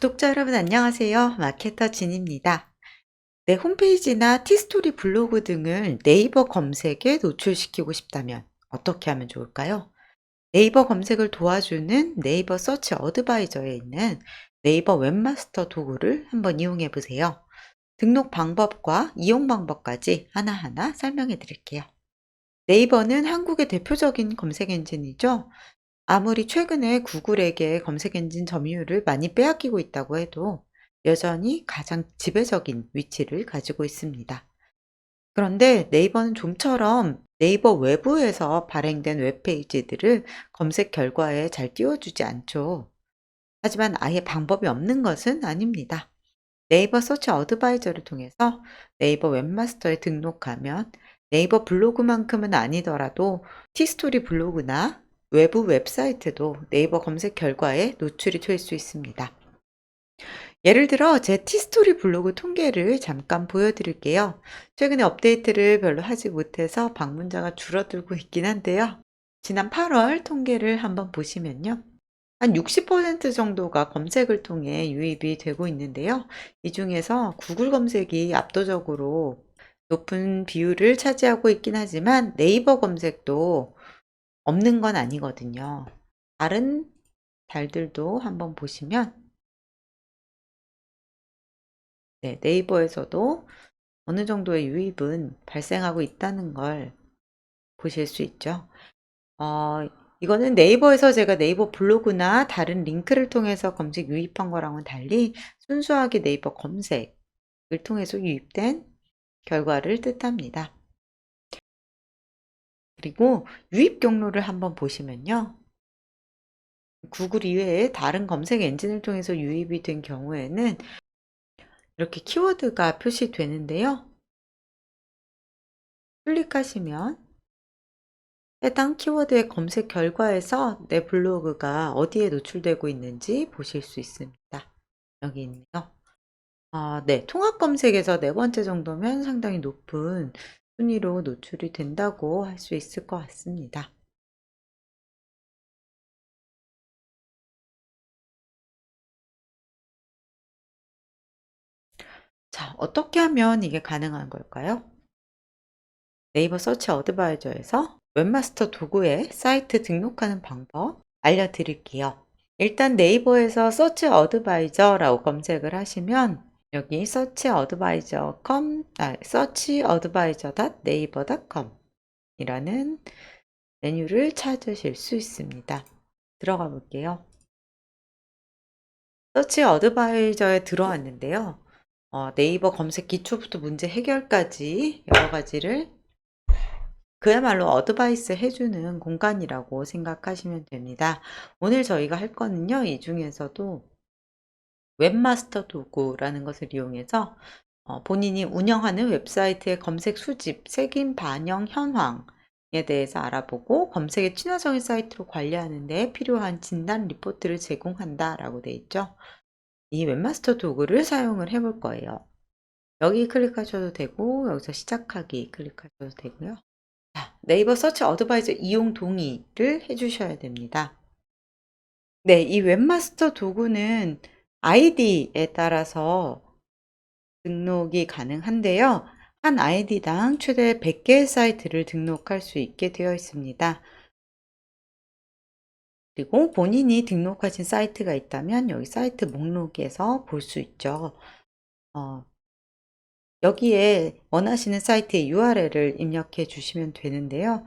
구독자 여러분 안녕하세요. 마케터 진입니다. 내 홈페이지나 티스토리 블로그 등을 네이버 검색에 노출시키고 싶다면 어떻게 하면 좋을까요? 네이버 검색을 도와주는 네이버 서치 어드바이저에 있는 네이버 웹마스터 도구를 한번 이용해 보세요. 등록 방법과 이용 방법까지 하나하나 설명해 드릴게요. 네이버는 한국의 대표적인 검색 엔진이죠. 아무리 최근에 구글에게 검색 엔진 점유율을 많이 빼앗기고 있다고 해도 여전히 가장 지배적인 위치를 가지고 있습니다. 그런데 네이버는 좀처럼 네이버 외부에서 발행된 웹페이지들을 검색 결과에 잘 띄워주지 않죠. 하지만 아예 방법이 없는 것은 아닙니다. 네이버 서치 어드바이저를 통해서 네이버 웹마스터에 등록하면 네이버 블로그만큼은 아니더라도 티스토리 블로그나 외부 웹사이트도 네이버 검색 결과에 노출이 될 수 있습니다. 예를 들어 제 티스토리 블로그 통계를 잠깐 보여드릴게요. 최근에 업데이트를 별로 하지 못해서 방문자가 줄어들고 있긴 한데요. 지난 8월 통계를 한번 보시면요. 한 60% 정도가 검색을 통해 유입이 되고 있는데요. 이 중에서 구글 검색이 압도적으로 높은 비율을 차지하고 있긴 하지만 네이버 검색도 없는 건 아니거든요. 다른 달들도 한번 보시면 네이버에서도 어느 정도의 유입은 발생하고 있다는 걸 보실 수 있죠. 어 이거는 네이버에서 제가 네이버 블로그나 다른 링크를 통해서 검색 유입한 거랑은 달리 순수하게 네이버 검색을 통해서 유입된 결과를 뜻합니다. 그리고 유입 경로를 한번 보시면요. 구글 이외에 다른 검색 엔진을 통해서 유입이 된 경우에는 이렇게 키워드가 표시되는데요. 클릭하시면 해당 키워드의 검색 결과에서 내 블로그가 어디에 노출되고 있는지 보실 수 있습니다. 여기 있네요. 네. 통합 검색에서 네 번째 정도면 상당히 높은 순위로 노출이 된다고 할 수 있을 것 같습니다. 자, 어떻게 하면 이게 가능한 걸까요? 네이버 서치 어드바이저에서 웹마스터 도구에 사이트 등록하는 방법 알려드릴게요. 일단 네이버에서 서치 어드바이저라고 검색을 하시면 여기 searchadvisor.naver.com 이라는 메뉴를 찾으실 수 있습니다. 들어가 볼게요. 서치 어드바이저에 들어왔는데요. 네이버 검색 기초부터 문제 해결까지 여러 가지를 그야말로 어드바이스 해주는 공간이라고 생각하시면 됩니다. 오늘 저희가 할 거는요. 이 중에서도 웹마스터 도구라는 것을 이용해서 본인이 운영하는 웹사이트의 검색 수집, 색인 반영 현황에 대해서 알아보고 검색의 친화적인 사이트로 관리하는 데 필요한 진단 리포트를 제공한다라고 되어 있죠. 이 웹마스터 도구를 사용을 해볼 거예요. 여기 클릭하셔도 되고 여기서 시작하기 클릭하셔도 되고요. 자, 네이버 서치 어드바이저 이용 동의를 해주셔야 됩니다. 네, 이 웹마스터 도구는 아이디에 따라서 등록이 가능한데요. 한 아이디당 최대 100개의 사이트를 등록할 수 있게 되어 있습니다. 그리고 본인이 등록하신 사이트가 있다면 여기 사이트 목록에서 볼 수 있죠. 어, 여기에 원하시는 사이트의 URL을 입력해 주시면 되는데요.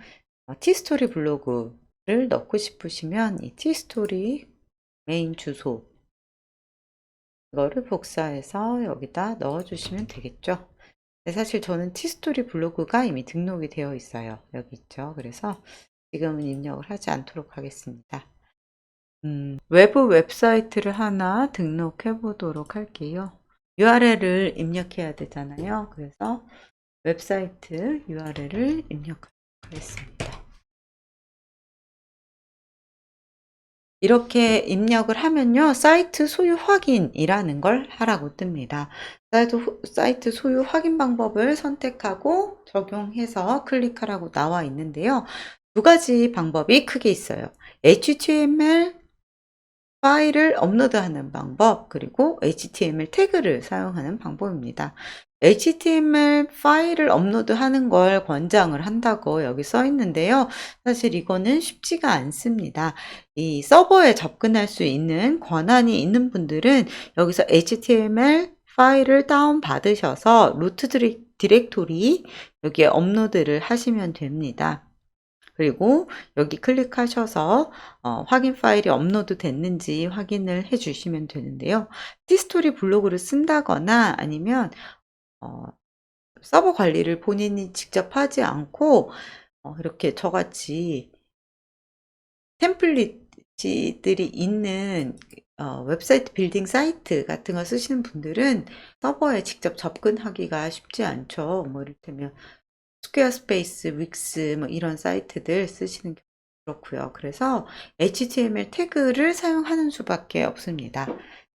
티스토리 블로그를 넣고 싶으시면 이 티스토리 메인 주소 이거를 복사해서 여기다 넣어 주시면 되겠죠. 사실 저는 티스토리 블로그가 이미 등록이 되어 있어요. 여기 있죠. 그래서 지금은 입력을 하지 않도록 하겠습니다. 외부 웹사이트를 하나 등록해 보도록 할게요. URL을 입력해야 되잖아요. 그래서 웹사이트 URL을 입력하겠습니다. 이렇게 입력을 하면요. 사이트 소유 확인이라는 걸 하라고 뜹니다. 사이트 소유 확인 방법을 선택하고 적용해서 클릭하라고 나와 있는데요. 두 가지 방법이 크게 있어요. HTML 파일을 업로드하는 방법, 그리고 HTML 태그를 사용하는 방법입니다. HTML 파일을 업로드하는 걸 권장을 한다고 여기 써 있는데요. 사실 이거는 쉽지가 않습니다. 이 서버에 접근할 수 있는 권한이 있는 분들은 여기서 HTML 파일을 다운받으셔서 루트 디렉토리 여기에 업로드를 하시면 됩니다. 그리고 여기 클릭하셔서 확인 파일이 업로드 됐는지 확인을 해 주시면 되는데요. 티스토리 블로그를 쓴다거나 아니면 서버 관리를 본인이 직접 하지 않고 이렇게 저같이 템플릿들이 있는 웹사이트 빌딩 사이트 같은 거 쓰시는 분들은 서버에 직접 접근하기가 쉽지 않죠. 뭐 이를테면 스퀘어스페이스, 윅스 뭐 이런 사이트들 쓰시는 게 그렇고요. 그래서 HTML 태그를 사용하는 수밖에 없습니다.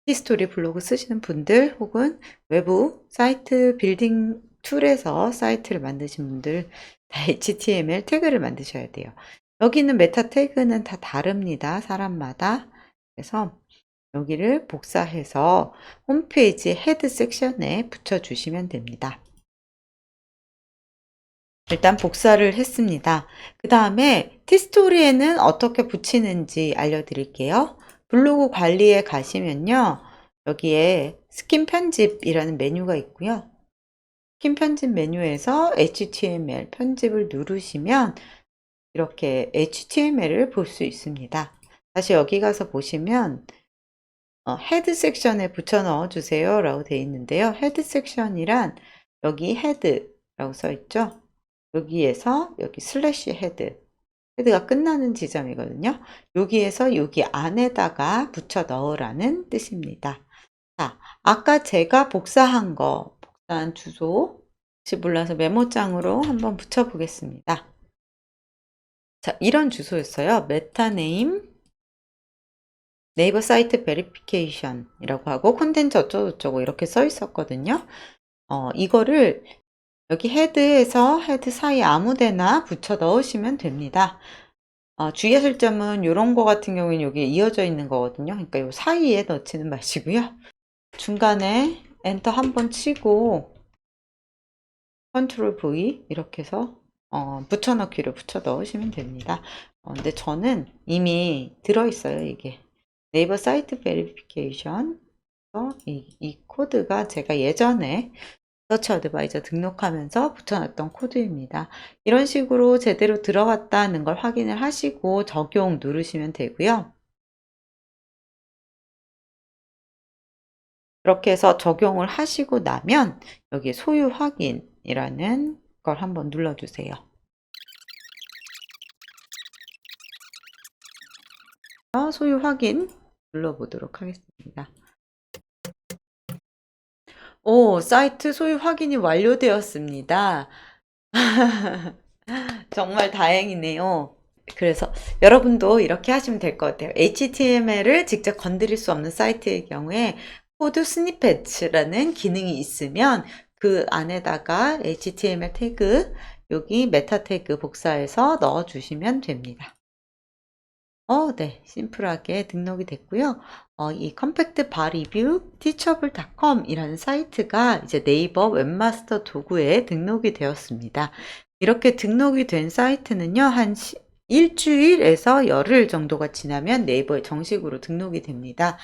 히스토리 블로그 쓰시는 분들 혹은 외부 사이트 빌딩 툴에서 사이트를 만드신 분들 다 HTML 태그를 만드셔야 돼요. 여기 있는 메타 태그는 다 다릅니다. 사람마다. 그래서 여기를 복사해서 홈페이지 헤드 섹션에 붙여주시면 됩니다. 일단 복사를 했습니다. 그 다음에 티스토리에는 어떻게 붙이는지 알려드릴게요. 블로그 관리에 가시면요. 여기에 스킨 편집이라는 메뉴가 있고요. 스킨 편집 메뉴에서 HTML 편집을 누르시면 이렇게 HTML을 볼 수 있습니다. 다시 여기 가서 보시면 헤드 섹션에 붙여 넣어 주세요 라고 되어 있는데요. 헤드 섹션이란 여기 헤드라고 써 있죠. 여기에서 여기 슬래시 헤드가 끝나는 지점이거든요. 여기에서 여기 안에다가 붙여 넣으라는 뜻입니다. 자, 아까 제가 복사한 주소 혹시 몰라서 메모장으로 한번 붙여 보겠습니다. 자, 이런 주소였어요. 메타네임 네이버 사이트 베리피케이션이라고 하고 콘텐츠 어쩌고저쩌고 이렇게 써 있었거든요. 이거를 여기 헤드에서 헤드 사이 아무데나 붙여 넣으시면 됩니다. 주의하실 점은 이런 거 같은 경우에는 여기 이어져 있는 거거든요. 그러니까 요 사이에 넣지는 마시고요. 중간에 엔터 한번 치고 컨트롤 V 이렇게 해서 붙여넣기를 붙여 넣으시면 됩니다. 근데 저는 이미 들어있어요. 이게 네이버 사이트 베리피케이션 이 코드가 제가 예전에 서치 어드바이저 등록하면서 붙여놨던 코드입니다. 이런 식으로 제대로 들어갔다는 걸 확인을 하시고 적용 누르시면 되고요. 그렇게 해서 적용을 하시고 나면 여기 소유 확인이라는 걸 한번 눌러주세요. 소유 확인 눌러보도록 하겠습니다. 사이트 소유 확인이 완료되었습니다. 정말 다행이네요. 그래서 여러분도 이렇게 하시면 될 것 같아요. HTML을 직접 건드릴 수 없는 사이트의 경우에 코드 스니펫이라는 기능이 있으면 그 안에다가 HTML 태그, 여기 메타 태그 복사해서 넣어 주시면 됩니다. 네. 심플하게 등록이 됐고요. 이 컴팩트 바 리뷰 teachable.com 이라는 사이트가 이제 네이버 웹마스터 도구에 등록이 되었습니다. 이렇게 등록이 된 사이트는요, 한 일주일에서 열흘 정도가 지나면 네이버에 정식으로 등록이 됩니다.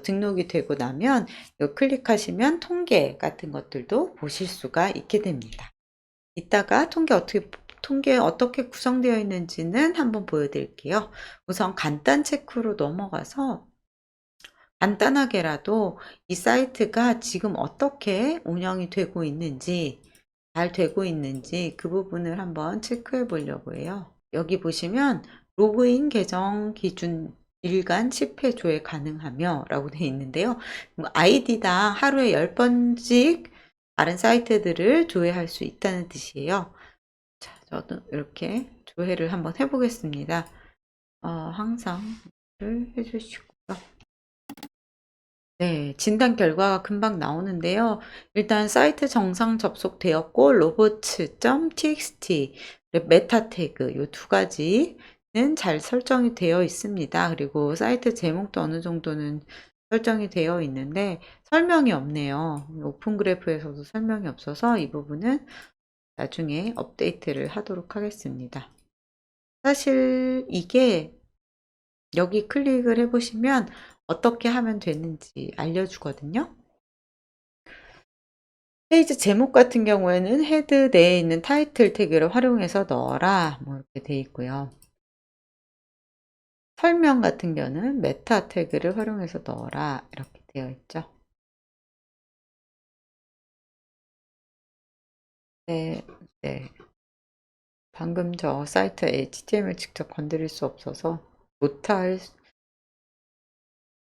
등록이 되고 나면 이거 클릭하시면 통계 같은 것들도 보실 수가 있게 됩니다. 이따가 통계 어떻게 구성되어 있는지는 한번 보여드릴게요. 우선 간단 체크로 넘어가서 간단하게라도 이 사이트가 지금 어떻게 운영이 되고 있는지, 잘 되고 있는지 그 부분을 한번 체크해 보려고 해요. 여기 보시면 로그인 계정 기준 일간 10회 조회 가능하며 라고 되어 있는데요. 아이디당 하루에 10번씩 다른 사이트들을 조회할 수 있다는 뜻이에요. 자, 저도 이렇게 조회를 한번 해보겠습니다. 항상 해주시고요. 네, 진단 결과가 금방 나오는데요. 일단 사이트 정상 접속되었고 robots.txt 메타 태그 이 두 가지 잘 설정이 되어 있습니다. 그리고 사이트 제목도 어느 정도는 설정이 되어 있는데 설명이 없네요. 오픈 그래프에서도 설명이 없어서 이 부분은 나중에 업데이트를 하도록 하겠습니다. 사실 이게 여기 클릭을 해보시면 어떻게 하면 되는지 알려주거든요. 페이지 제목 같은 경우에는 헤드 내에 있는 타이틀 태그를 활용해서 넣어라 뭐 이렇게 되어 있고요. 설명 같은 경우는 메타 태그를 활용해서 넣어라 이렇게 되어 있죠. 네, 네. 방금 저 사이트 HTML 직접 건드릴 수 없어서 못할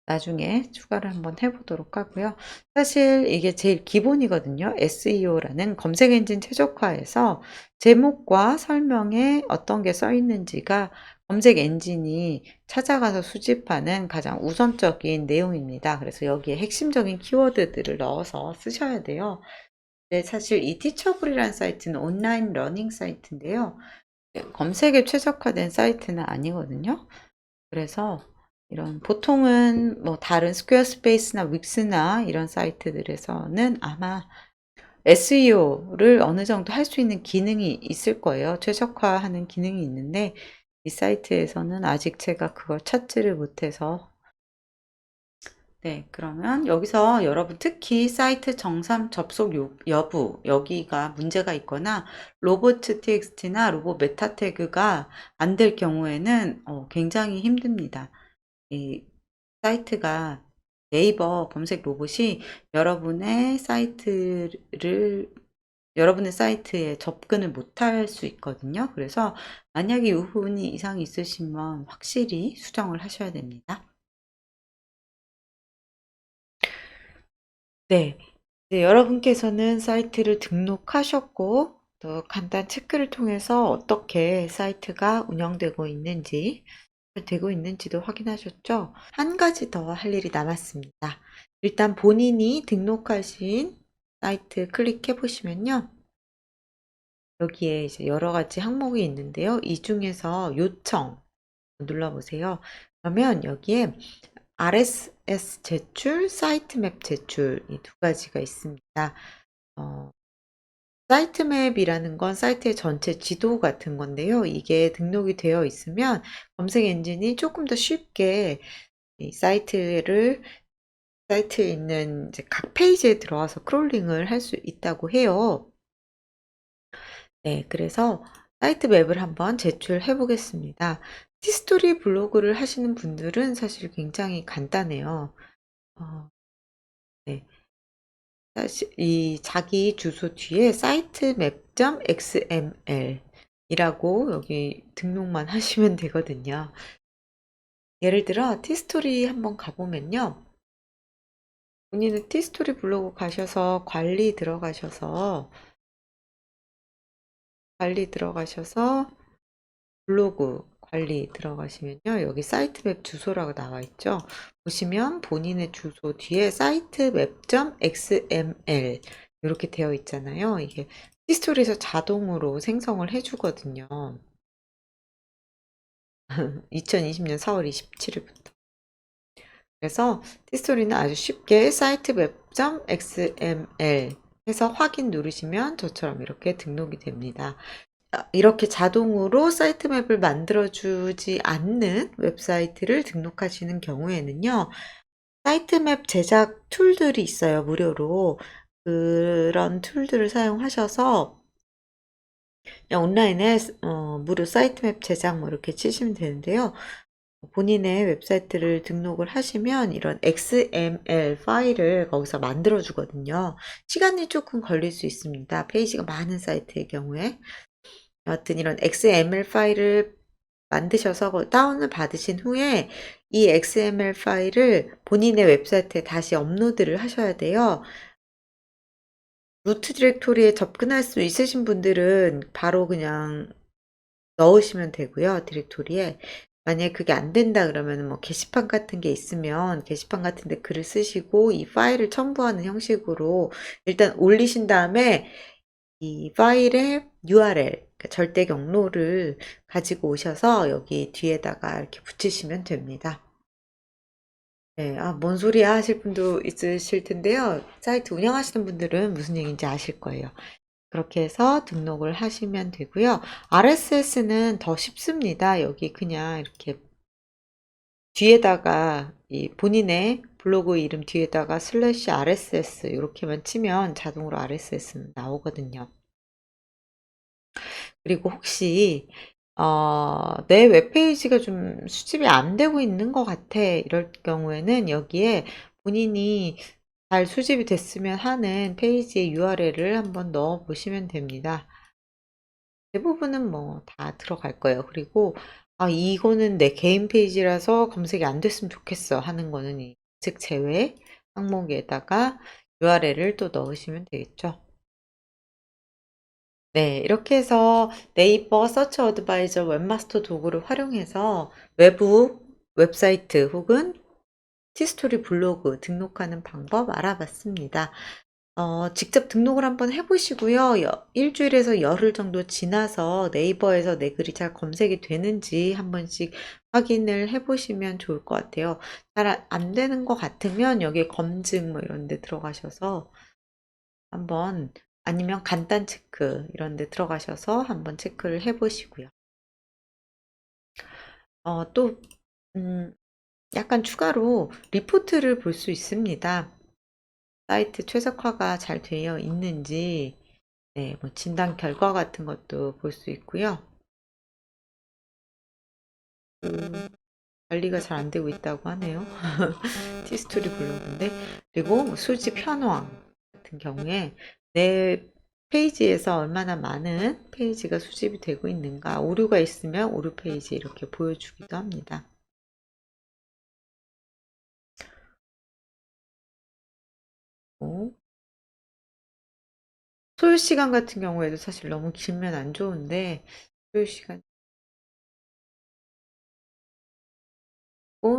나중에 추가를 한번 해보도록 하고요. 사실 이게 제일 기본이거든요. SEO라는 검색 엔진 최적화에서 제목과 설명에 어떤 게 써 있는지가 검색 엔진이 찾아가서 수집하는 가장 우선적인 내용입니다. 그래서 여기에 핵심적인 키워드들을 넣어서 쓰셔야 돼요. 네, 사실 이 티처블이라는 사이트는 온라인 러닝 사이트인데요. 검색에 최적화된 사이트는 아니거든요. 그래서 이런 보통은 뭐 다른 스퀘어스페이스나 윅스나 이런 사이트들에서는 아마 SEO를 어느 정도 할 수 있는 기능이 있을 거예요. 최적화하는 기능이 있는데 이 사이트에서는 아직 제가 그걸 찾지를 못해서 네, 그러면 여기서 여러분 특히 사이트 정상 접속 여부 여기가 문제가 있거나 로봇 txt나 로봇 메타 태그가 안 될 경우에는 굉장히 힘듭니다. 이 사이트가 네이버 검색 로봇이 여러분의 사이트에 접근을 못할 수 있거든요. 그래서 만약에 이 부분이 이상이 있으시면 확실히 수정을 하셔야 됩니다. 네. 네, 여러분께서는 사이트를 등록하셨고 또 간단 체크를 통해서 어떻게 사이트가 되고 있는지도 확인하셨죠? 한 가지 더 할 일이 남았습니다. 일단 본인이 등록하신 사이트 클릭해 보시면요. 여기에 이제 여러 가지 항목이 있는데요. 이 중에서 요청 눌러보세요. 그러면 여기에 RSS 제출, 사이트맵 제출 이 두 가지가 있습니다. 어, 사이트맵이라는 건 사이트의 전체 지도 같은 건데요. 이게 등록이 되어 있으면 검색 엔진이 조금 더 쉽게 이 사이트에 있는 이제 각 페이지에 들어와서 크롤링을 할 수 있다고 해요. 네, 그래서 사이트 맵을 한번 제출해 보겠습니다. 티스토리 블로그를 하시는 분들은 사실 굉장히 간단해요. 어, 네. 사실 이 자기 주소 뒤에 사이트 맵.xml 이라고 여기 등록만 하시면 되거든요. 예를 들어 티스토리 한번 가보면요. 본인은 티스토리 블로그 가셔서 관리 들어가셔서 블로그 관리 들어가시면요. 여기 사이트 맵 주소라고 나와 있죠. 보시면 본인의 주소 뒤에 사이트 맵.xml 이렇게 되어 있잖아요. 이게 티스토리에서 자동으로 생성을 해주거든요. 2020년 4월 27일부터. 그래서 티스토리는 아주 쉽게 사이트 웹.xml 해서 확인 누르시면 저처럼 이렇게 등록이 됩니다. 이렇게 자동으로 사이트 맵을 만들어주지 않는 웹사이트를 등록하시는 경우에는요. 사이트 맵 제작 툴들이 있어요. 무료로. 그런 툴들을 사용하셔서 그냥 온라인에 무료 사이트 맵 제작 뭐 이렇게 치시면 되는데요. 본인의 웹사이트를 등록을 하시면 이런 XML 파일을 거기서 만들어 주거든요. 시간이 조금 걸릴 수 있습니다. 페이지가 많은 사이트의 경우에. 여하튼 이런 XML 파일을 만드셔서 다운을 받으신 후에 이 XML 파일을 본인의 웹사이트에 다시 업로드를 하셔야 돼요. 루트 디렉토리에 접근할 수 있으신 분들은 바로 그냥 넣으시면 되고요. 디렉토리에. 만약에 그게 안 된다 그러면 뭐 게시판 같은 게 있으면 게시판 같은 데 글을 쓰시고 이 파일을 첨부하는 형식으로 일단 올리신 다음에 이 파일의 URL 절대 경로를 가지고 오셔서 여기 뒤에다가 이렇게 붙이시면 됩니다. 네. 아 뭔 소리야 하실 분도 있으실 텐데요. 사이트 운영하시는 분들은 무슨 얘기인지 아실 거예요. 그렇게 해서 등록을 하시면 되고요. RSS는 더 쉽습니다. 여기 그냥 이렇게 뒤에다가 이 본인의 블로그 이름 뒤에다가 /RSS 요렇게만 치면 자동으로 RSS는 나오거든요. 그리고 혹시 "내 웹페이지가 좀 수집이 안 되고 있는 것 같아." 이럴 경우에는 여기에 본인이 잘 수집이 됐으면 하는 페이지의 URL을 한번 넣어 보시면 됩니다. 대부분은 뭐 다 들어갈 거예요. 그리고 '아 이거는 내 개인 페이지라서 검색이 안 됐으면 좋겠어.' 하는 거는 이 검색 제외 항목에다가 URL을 또 넣으시면 되겠죠. 네. 이렇게 해서 네이버 서치 어드바이저 웹마스터 도구를 활용해서 외부 웹사이트 혹은 티스토리 블로그 등록하는 방법 알아봤습니다. 직접 등록을 한번 해 보시고요. 주일에서 열흘 정도 지나서 네이버에서 내 글이 잘 검색이 되는지 한 번씩 확인을 해 보시면 좋을 것 같아요. 잘 안 되는 것 같으면 여기 검증 뭐 이런 데 들어가셔서 한번 아니면 간단 체크 이런 데 들어가셔서 한번 체크를 해 보시고요. 또 약간 추가로 리포트를 볼 수 있습니다. 사이트 최적화가 잘 되어 있는지 네 뭐 진단 결과 같은 것도 볼 수 있고요. 관리가 잘 안 되고 있다고 하네요. 티스토리 블로그인데 그리고 뭐 수집 현황 같은 경우에 내 페이지에서 얼마나 많은 페이지가 수집이 되고 있는가 오류가 있으면 오류 페이지 이렇게 보여주기도 합니다. 어 소요 시간 같은 경우에도 사실 너무 길면 안 좋은데 소요 시간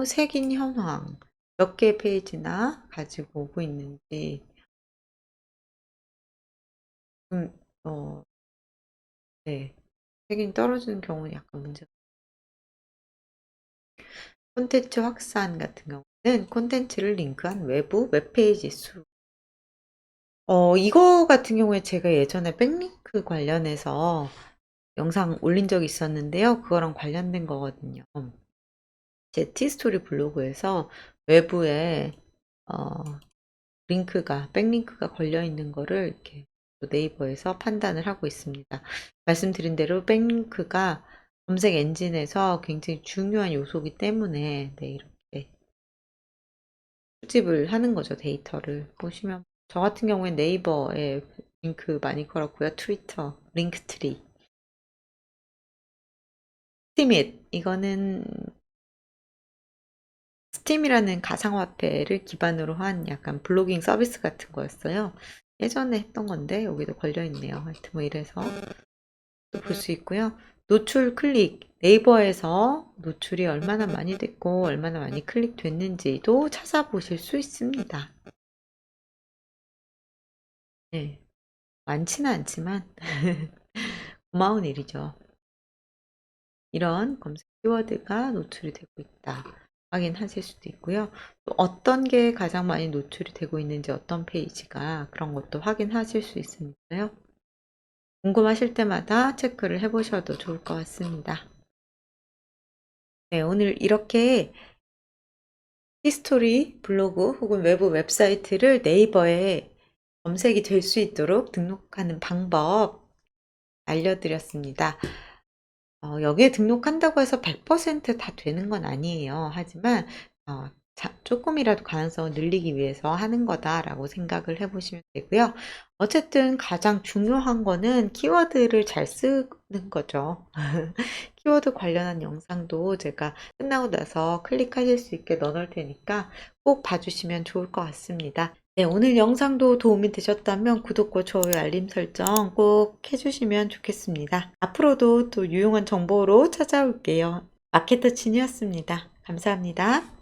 색인 현황 몇 개의 페이지나 가지고 오고 있는지 음 네. 색이 떨어지는 경우는 약간 문제가 콘텐츠 확산 같은 경우는 콘텐츠를 링크한 외부 웹페이지 수 이거 같은 경우에 제가 예전에 백링크 관련해서 영상 올린 적이 있었는데요. 그거랑 관련된 거거든요. 제 티스토리 블로그에서 외부에 어 링크가 백링크가 걸려 있는 거를 이렇게 또 네이버에서 판단을 하고 있습니다. 말씀드린 대로 백링크가 검색 엔진에서 굉장히 중요한 요소이기 때문에 네 이렇게 수집을 하는 거죠, 데이터를. 보시면 저 같은 경우엔 네이버에 링크 많이 걸었고요. 트위터, 링크트리, 스티밋 이거는 스팀이라는 가상화폐를 기반으로 한 약간 블로깅 서비스 같은 거였어요. 예전에 했던 건데 여기도 걸려 있네요. 하여튼 뭐 이래서 또 볼 수 있고요. 노출 클릭 네이버에서 노출이 얼마나 많이 됐고 얼마나 많이 클릭됐는지도 찾아보실 수 있습니다. 네. 많지는 않지만 고마운 일이죠. 이런 검색 키워드가 노출이 되고 있다. 확인하실 수도 있고요. 또 어떤 게 가장 많이 노출이 되고 있는지 어떤 페이지가 그런 것도 확인하실 수 있으니까요. 궁금하실 때마다 체크를 해 보셔도 좋을 것 같습니다. 네, 오늘 이렇게 히스토리 블로그 혹은 외부 웹사이트를 네이버에 검색이 될 수 있도록 등록하는 방법 알려드렸습니다. 여기에 등록한다고 해서 100%다 되는 건 아니에요. 하지만 쪼끔이라도 가능성을 늘리기 위해서 하는 거다라고 생각을 해 보시면 되고요. 어쨌든 가장 중요한 거는 키워드를 잘 쓰는 거죠. 키워드 관련한 영상도 제가 끝나고 나서 클릭하실 수 있게 넣어 놓을 테니까 꼭 봐 주시면 좋을 것 같습니다. 네, 오늘 영상도 도움이 되셨다면 구독과 좋아요, 알림 설정 꼭 해 주시면 좋겠습니다. 앞으로도 또 유용한 정보로 찾아올게요. 마케터 진이었습니다. 감사합니다.